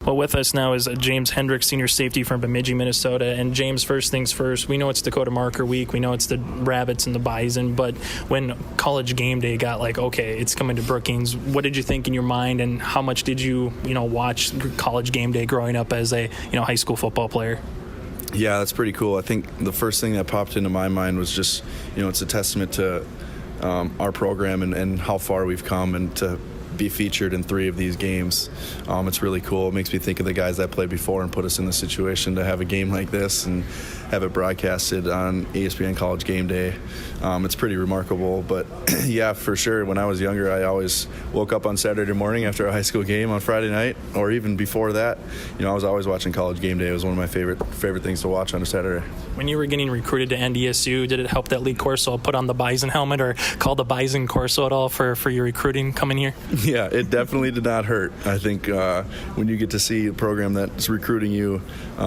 Well, with us now is James Hendricks, senior safety from Bemidji, Minnesota. And James, first things first, we know it's Dakota Marker Week. We know it's the Rabbits and the Bison. But when College Game Day got like, okay, it's coming to Brookings, what did you think in your mind, and how much did you watch College Game Day growing up as a high school football player? Yeah, that's pretty cool. I think the first thing that popped into my mind was just, it's a testament to our program and how far we've come, and to be featured in 3 of these games. It's really cool. It makes me think of the guys that played before and put us in the situation to have a game like this and have it broadcasted on ESPN College Game Day. It's pretty remarkable. But yeah, for sure, when I was younger, I always woke up on Saturday morning after a high school game on Friday night, or even before that. I was always watching College Game Day. It was one of my favorite things to watch on a Saturday. When you were getting recruited to NDSU, did it help that Lee Corso put on the Bison helmet or call the Bison Corso at all for your recruiting coming here? Yeah, it definitely did not hurt. I think when you get to see a program that's recruiting you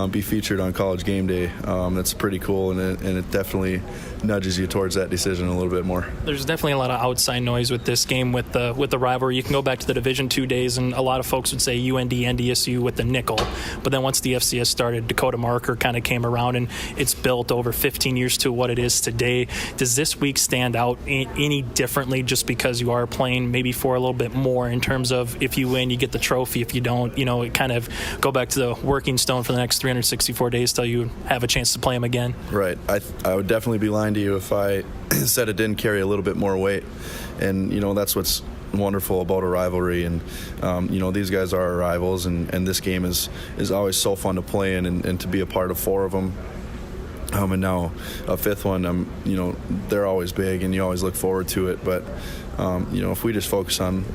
be featured on College Game Day, that's pretty cool, and it definitely nudges you towards that decision a little bit more. There's definitely a lot of outside noise with this game, with the rivalry. You can go back to the Division II days, and a lot of folks would say UND, NDSU with the nickel. But then once the FCS started, Dakota Marker kind of came around, and it's built over 15 years to what it is today. Does this week stand out any differently just because you are playing maybe for a little bit more in terms of if you win, you get the trophy. If you don't, it kind of go back to the working stone for the next 364 days till you have a chance to play them again? Right. I would definitely be lying to you if I said it didn't carry a little bit more weight. And, that's what's wonderful about a rivalry. And, these guys are our rivals, and this game is always so fun to play in and to be a part of 4 of them. And now a 5th one, they're always big, and you always look forward to it. But, if we just focus on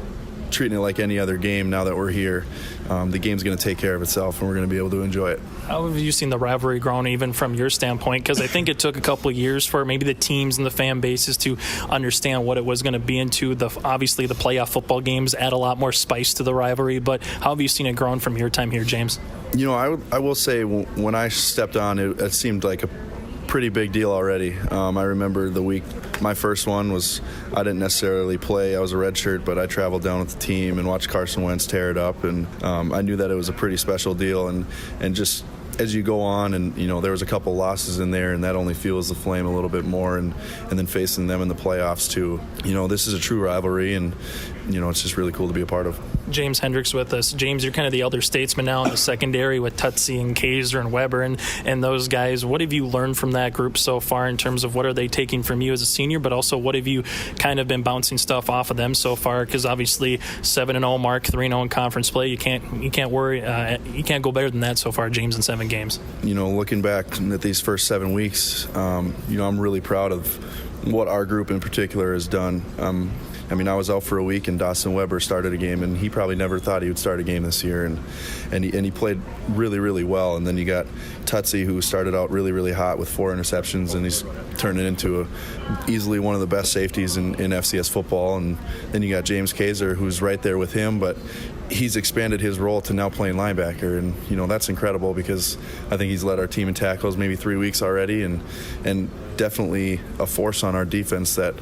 treating it like any other game now that we're here, the game's going to take care of itself, and we're going to be able to enjoy it. How have you seen the rivalry grown even from your standpoint? Because I think it took a couple of years for maybe the teams and the fan bases to understand what it was going to be into. Obviously, the playoff football games add a lot more spice to the rivalry, but how have you seen it grown from your time here, James? I will say when I stepped on, it seemed like a pretty big deal already. I remember the week my first one was, I didn't necessarily play. I was a redshirt, but I traveled down with the team and watched Carson Wentz tear it up, and I knew that it was a pretty special deal. And just as you go on, and there was a couple losses in there, and that only fuels the flame a little bit more, and then facing them in the playoffs too. This is a true rivalry, and it's just really cool to be a part of. James Hendricks with us. James, you're kind of the elder statesman now in the secondary with Tutsi and Kaiser and Weber and those guys. What have you learned from that group so far in terms of what are they taking from you as a senior, but also what have you kind of been bouncing stuff off of them so far? Because obviously 7-0 mark, 3-0 in conference play. You can't worry. You can't go better than that so far, James, in 7 games. Looking back at these first 7 weeks, I'm really proud of what our group in particular has done. I was out for a week, and Dawson Weber started a game, and he probably never thought he would start a game this year, and he played really, really well. And then you got Tutsi, who started out really, really hot with 4 interceptions, and he's turned it into easily one of the best safeties in FCS football. And then you got James Kaiser, who's right there with him, but he's expanded his role to now playing linebacker, and that's incredible because I think he's led our team in tackles maybe 3 weeks already, and definitely a force on our defense that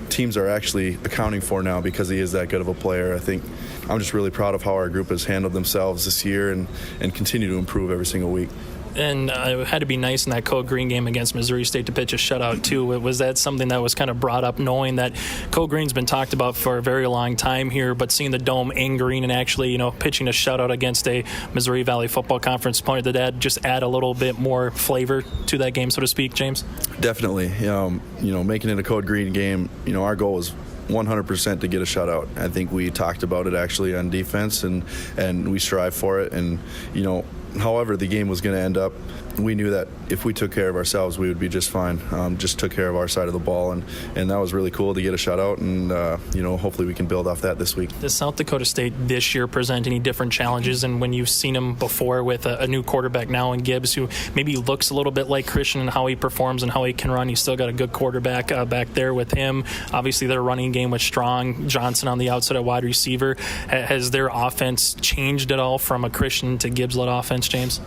teams are actually accounting for now because he is that good of a player. I think I'm just really proud of how our group has handled themselves this year and continue to improve every single week. And it had to be nice in that Code Green game against Missouri State to pitch a shutout, too. Was that something that was kind of brought up, knowing that Code Green's been talked about for a very long time here, but seeing the Dome in green and actually, pitching a shutout against a Missouri Valley Football Conference opponent, did that just add a little bit more flavor to that game, so to speak, James? Definitely. Making it a Code Green game, our goal is 100% to get a shutout. I think we talked about it actually on defense, and we strive for it. And, however the game was going to end up, we knew that if we took care of ourselves, we would be just fine. Just took care of our side of the ball, and that was really cool to get a shutout, and hopefully we can build off that this week. Does South Dakota State this year present any different challenges? And when you've seen them before with a new quarterback now in Gibbs, who maybe looks a little bit like Christian and how he performs and how he can run, you still got a good quarterback back there with him. Obviously, their running game was strong. Johnson on the outside at wide receiver. Has their offense changed at all from a Christian to Gibbs-led offense, James?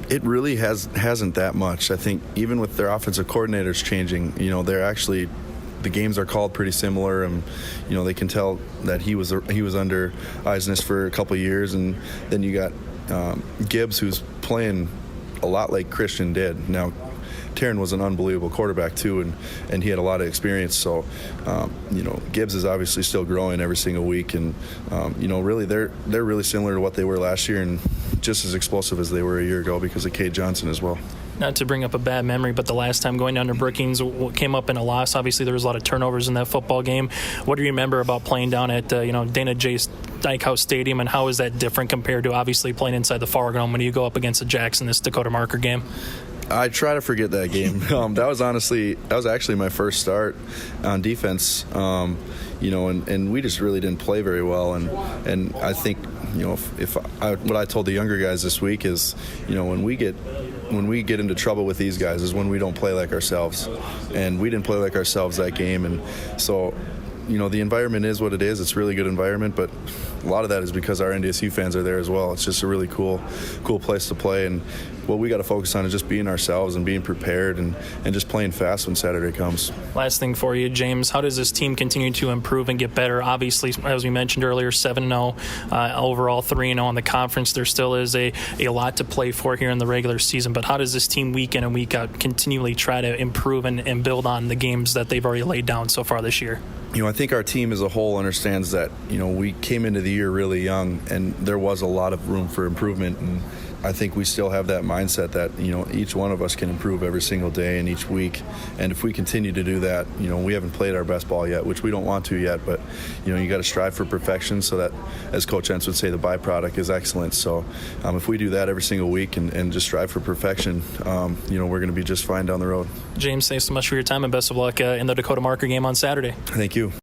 It really hasn't that much. I think even with their offensive coordinators changing, they're actually, the games are called pretty similar, and they can tell that he was under Eisness for a couple of years, and then you got Gibbs, who's playing a lot like Christian did. Now, Taryn was an unbelievable quarterback too, and he had a lot of experience. So, Gibbs is obviously still growing every single week, and really they're really similar to what they were last year, and just as explosive as they were a year ago because of Cade Johnson as well. Not to bring up a bad memory, but the last time going down to Brookings came up in a loss. Obviously, there was a lot of turnovers in that football game. What do you remember about playing down at Dana J. Dykehouse Stadium, and how is that different compared to obviously playing inside the Fargo when you go up against the Jackson this Dakota Marker game? I try to forget that game. That was actually my first start on defense. And we just really didn't play very well. And I think what I told the younger guys this week is, when we get into trouble with these guys is when we don't play like ourselves, and we didn't play like ourselves that game. And so, the environment is what it is. It's a really good environment, but a lot of that is because our NDSU fans are there as well. It's just a really cool place to play, and what we got to focus on is just being ourselves and being prepared and just playing fast when Saturday comes. Last thing for you, James, how does this team continue to improve and get better? Obviously, as we mentioned earlier, 7-0, overall 3-0 in the conference. There still is a lot to play for here in the regular season, but how does this team week in and week out continually try to improve and build on the games that they've already laid down so far this year? I think our team as a whole understands that, we came into the year really young, and there was a lot of room for improvement, and I think we still have that mindset that, each one of us can improve every single day and each week. And if we continue to do that, we haven't played our best ball yet, which we don't want to yet, but, you got to strive for perfection so that, as Coach Entz would say, the byproduct is excellence. So if we do that every single week and just strive for perfection, we're going to be just fine down the road. James, thanks so much for your time, and best of luck in the Dakota Marker game on Saturday. Thank you.